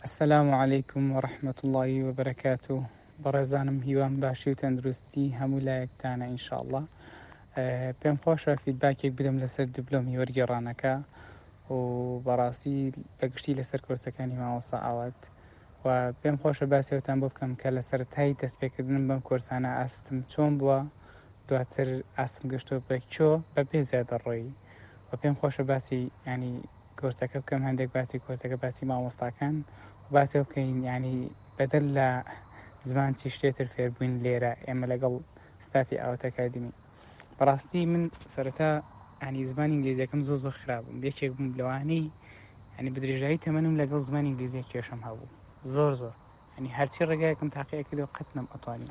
السلام عليكم ورحمة الله وبركاته. بەڕێزانم هیوام باشی و تەندروستی هەموو لایەکتانە ئینشاءالله. پێم خۆشە فیدباکێک بدەم لەسەر دیپلۆمی وەرگێڕانەکە و بەڕاستی بەگشتی لەسەر کۆرسەکانی مامۆستا ئاوات و پێم خۆشە باسیەوەتان بۆ بکەم کە لە سەرەتایی دەستپێکردنم بەم کۆرسانە ئاستم چۆن بووە، دواتر ئاسم گەشتۆ بەکچۆ بەبێ زیادە ڕۆیی و پێم خۆشە باسی کۆرسەکە بکەم، هەندێک باسی کۆرسەکە باسی مامۆستاکان و باسی بکەین بەدەل لە زمان چی شتێتر فێربووین لێرە ئێمە لەگەڵ ستافی ئاوات ئەکادمی. بەڕاستی من سەرەتا زمانی ئینگلیزیەکەم زۆ خراپم، یەکێک بووم لەوانەی بدرێژایی تەمەنم لەگەڵ زمانی ئینگلیزیە کێشەم هەبوو زۆر هەرچی ڕێگایەکەم تاقیە کردەوە قەت نەمەتوانی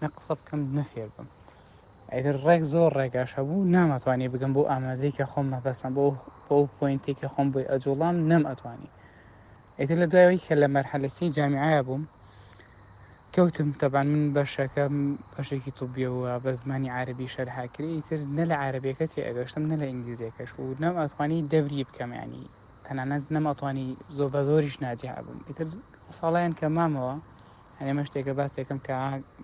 نە قسە بکەم نەفێر بم. ئەیتر ڕێک زۆر ڕێگاش هەبوو نامەتوانی بگەم بۆ ئاماژەی کە خۆم مەبەستمە بۆ پۆینتێک کە خۆم بۆی ئەجوڵام نەمەتوانی. ئیتر لە دوایەوەی کە لە مەرحەلەسی جامیعەیە بووم کەوتم تەبان من بەشەکەم بەشێکی توبیەوە بە زمانی عەرەبی شەرحاکرێ، ئیتر نە لە عەرەبیەکە تێ ئەگەشتم نە لە ئینگلیزیەکەش و نەمەتوانی دەوری بکەم، تەنانەت نەمەتوانی زۆر بە زۆریش ناجیح بووم. ئیتر ساڵیان کە مامەوە ئەمە شتێکە باسێکم کە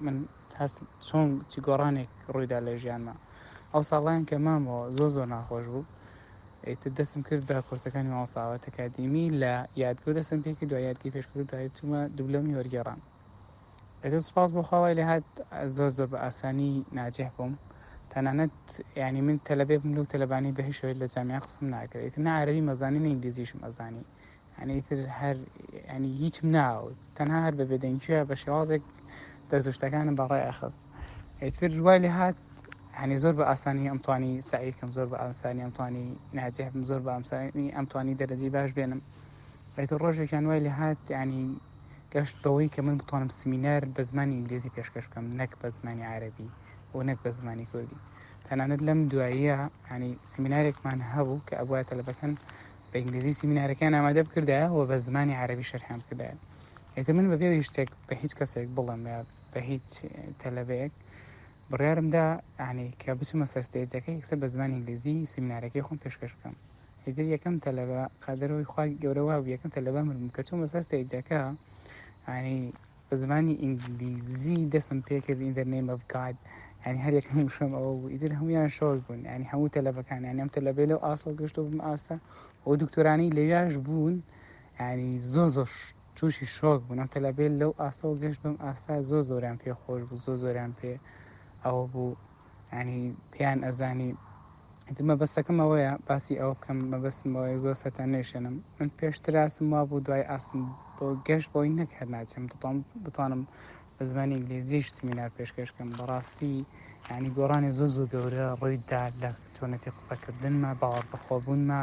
من هەست چۆن چی گۆڕانێک ڕوویدا لە ژیانمە. ئەو ساڵیان کە مامەوە زۆر ناخۆش بوو، ئیتر دەستم کرد بە کۆرسەکانی مامۆستا ئاوات ئەکادمی لە یادگۆ دەستم پێ کرد و یادگی پێشکرد دوای چوومە دیپلۆمی وەرگێڕان. ئیتر سوپاس بۆ خۆی لە هات زۆر بە ئاسانی ناجح بووم، تەنانەت من تەلەبێ بووم لەو تەلەبانەی بە هیچ شێوەیەک لە جامیعە قسم ناکرد، ئیتر نە عەرەبی مەزانی نە ئینگلیزیشم ئەزانی، ئیتر هەر هیچم ناوت، تەنها هەر بە بێدەنگیە بە شێوازێک دەستوشتەکانم بەڕێ ئەخست. ئیتر دوای لێ هات زۆر بە ئاسانی ئەمتوانی سعیکەم، زۆر بە ئاسانی ئەمتوانی ناجح بم، زۆر بە ئاسانی ئەمتوانی دەرەجەی باش بێنم. ئیتر ڕۆژێکیان وای لێ هات گەشت بەوەی کە من بتوانم سمینار بە زمانی ئینگلیزی پێشکەش بکەم، نەک بە زمانی عەرەبی و نەک بە زمانی کوردی. تەنانەت لەم دواییە سمینارێکمان هەبوو کە ئەبووە تەلەبەکان بە ئینگلیزی سمینارەکان ئامادە بکردایە و بە زمانی عەرەبی شەرحیان بکردایە. ئیتر من بەبێ شتێک بە هیچ کەسێک بڵێم یا بە هیچ تەلەبەیەک بڕیارمدا کە بچمە سەر ستێجەکە یەکسەر بە زمانی ئینگلیزی سمینارەکەی خۆم پێشکەش بکەم. ئیتر یەکەم تەلەبە قەدەرەوەی خوا گەورەوە بوو، یەکەم تەلەبە من بووم کە چوومە سەر ستێجەکە بە زمانی ئینگلیزی دەستم پێ کرد in the name of God، هەر یەکەم وشم ئەوە بوو. ئیتر هەموویان شۆک بوون، هەموو تەلەبەکان ئەم تەلەبێ لەو ئاسڵ گەشتۆ بم ئاستا ئەو دکتۆرانەی لەویاش بوون، زۆر تووشی شۆک بوون. ئەم تەلەبێ لەو ئاسڵ گەشت بم ئاستا زۆریان پێ خۆش بوو، زۆریان پێ ئەوە بوو، پێیان ئەزانی. مەبەستەکەم ئەوەیە باسی ئەوە بکەم، مەبەستمەوەی زۆر سەرتان نێشێنم. من پێشتر ئاسم وا بوو دوای ئاسم بۆ گەشت بۆی نەکرد ناچم بتوانم بە زمانی ئینگلیزیش سمینار پێشکەشکەم. بەڕاستی گۆڕانی زۆر گەورە ڕوویدا لە چۆنەتی قسەکردنمە، باوەڕ بەخۆبوونمە،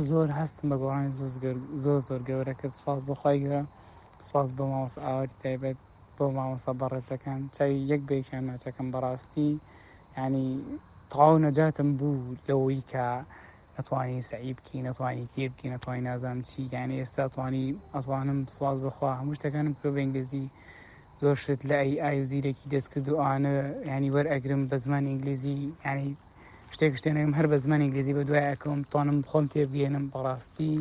زۆر هەستم بە گۆڕانی زۆر گەورە کرد. سپاس بۆ خی گەورە، سپاس بۆ مامۆستا ئاواتی تایبەت، بۆ مامۆستا بەڕێزەکان چاوی یەک بێکیان ناچەکەم. بەڕاستی تەواو نەجاتم بوو لەوەی کە نەتوانی سعی بکی، نەتوانی تێ بکی، نەتوانی نازانم چی، ئێستا ئەتوانم سواز بخوا هەموو شتەکانم کرد بە ئینگلیزی. زۆر شت لە ئای و زیرێکی دەست کرد و ئەوانە وەرئەگرم بە زمانی ئینگلیزی، شتێنێکم هەر بە زمانی ئینگلیزی بە دوای ئەکەم توانم خۆم تێبگەێنم. بەڕاستی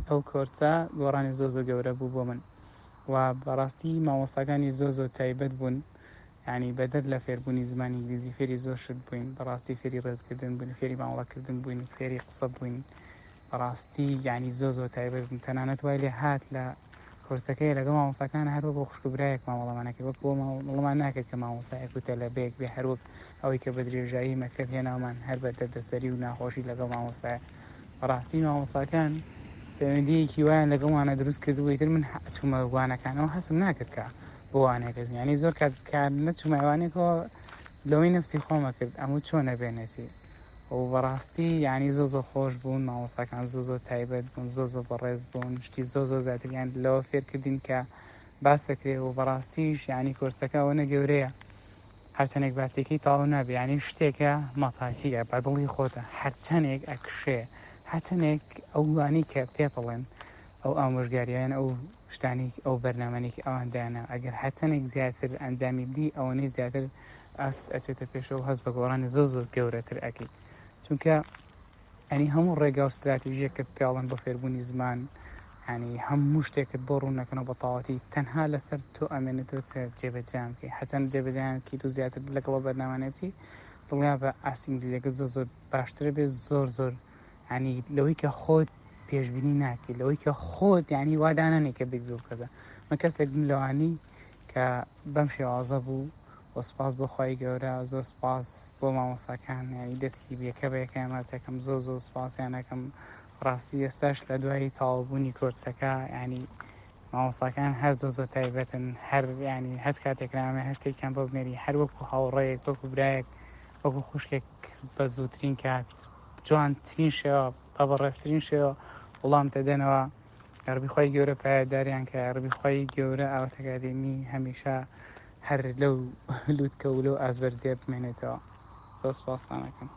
ئەو کۆرسە گۆڕانی زۆر گەورە بوو بۆ من و بەڕاستی مامۆستاکانی زۆر تایبەت بوون، بەدەر لە فێربوونی زمانی ئینگلیزی فێری زۆر شت بووین. بەڕاستی فێری ڕێزکردن بووین، فێری مامەڵەکردن بووین، فێری قسە بووین. بەڕاستی زۆر تایبەت بوون. تەنانەت وای لێ هات لە کۆرسەکەی لەگەڵ مامۆستاکان هەروە بۆ خوشکبرایەک مامەڵەمانەکرد، وەک بۆ مەڵەمان ناکرد کە مامۆستایەک و تەلەبەیەک بێ، هەروەک ئەوەی کە بە درێژایی مەکتەب هێنامان هەر بە دەردەسەری و ناخۆشی لەگەڵ مامۆستایە. بەڕاستی مامۆستاکان پەیوەندیەکی وایان لەگەڵمانە دروست کردووە. ئیتر من چوومە وانەکانەوە هەستم ناکرد کە بۆ وانەکردن، زۆر کار نەچوومە وانێکەوە لەوەی نەفسی خۆمە کرد ئەموو چۆنە بێنێتی. و بەڕاستی زۆر خۆش بوون، مامۆستاکان زۆر تایبەت بوون، زۆر بەڕێز بوون، شتی زۆر زیاتریان لەوە فێرکردین کە باس دەکرێت. و بەڕاستیش کۆرسەکە ئەوە نەگەورەیە، هەرچەندێک باسیەکەی تاڵ نابێ، شتێکە مەتاتیە بە دڵی خۆتە، هەرچەندێک ئەکشێ، هەرچەندێک ئەوانی کە پێڵێن ئەو ئامۆژگاریان ئەو شتانی ئەو بەرنامەیەکی ئەوەندایانە، ئەگەر هەرچەندێک زیاتر ئەنجامی بدی ئەوەنەی زیاتر ئاست ئەچێتە پێشەوە هەست بە گۆڕانی زۆر گەورەتر ئەکەی. چونکە ینی هەموو ڕێگا و استراتیژیەکەت پێڵەن بۆ فێربوونی زمان، ینی هەموو شتێکت بۆ ڕوونەکەنەوە بە تەواوەتی تەنها لەسەر تۆ ئەمێنێتەوە جێبەجیان بکەی، هەچەند جێبەجیانکەیت و زیاتر لەگەڵ بەرنامانە بچی دڵنیا بە ئاسینگلیزیەکە زۆر باشترە بێت، زۆر ینی لەوەی کە خۆت پێشبینی ناکەی، لەوەی کە خۆت ینی وادانانێک کە بێت بۆ کەسە. من کەسێک بووم لەوانەی کە بەم شێوازە بوو، بۆ سپاس بۆ خی گەورە، زۆر سپاس بۆ مامۆستاکان، ینی دەستی بێکە بە یەکە ماچەکەم زۆر سپاسیانەکەم. ڕاستی ئێستاش لە دوای تاوابوونی کۆرسەکە ینی مامۆستاکان هەر زۆر تایبەتن، هەر ینی هەست کاتێک نامێ هەشتێکیان بۆ بنێری، هەر وەکو هاوڕێیەک، وەکو برایەک، وەکو خوشکێک بە زووترین کات جوانترین شێوە بە بەڕێزترین شێوە وەڵام دەدەنەوە. ڕەبی خۆی گەورە پایداریان کە، ڕەبی خۆی گەورە ئاواتەکاتێنی هەمیشە هەر لەو لووتکە و لەو ئازبەرزیە بمێنێتەوە. زۆر سپاسانەکەم.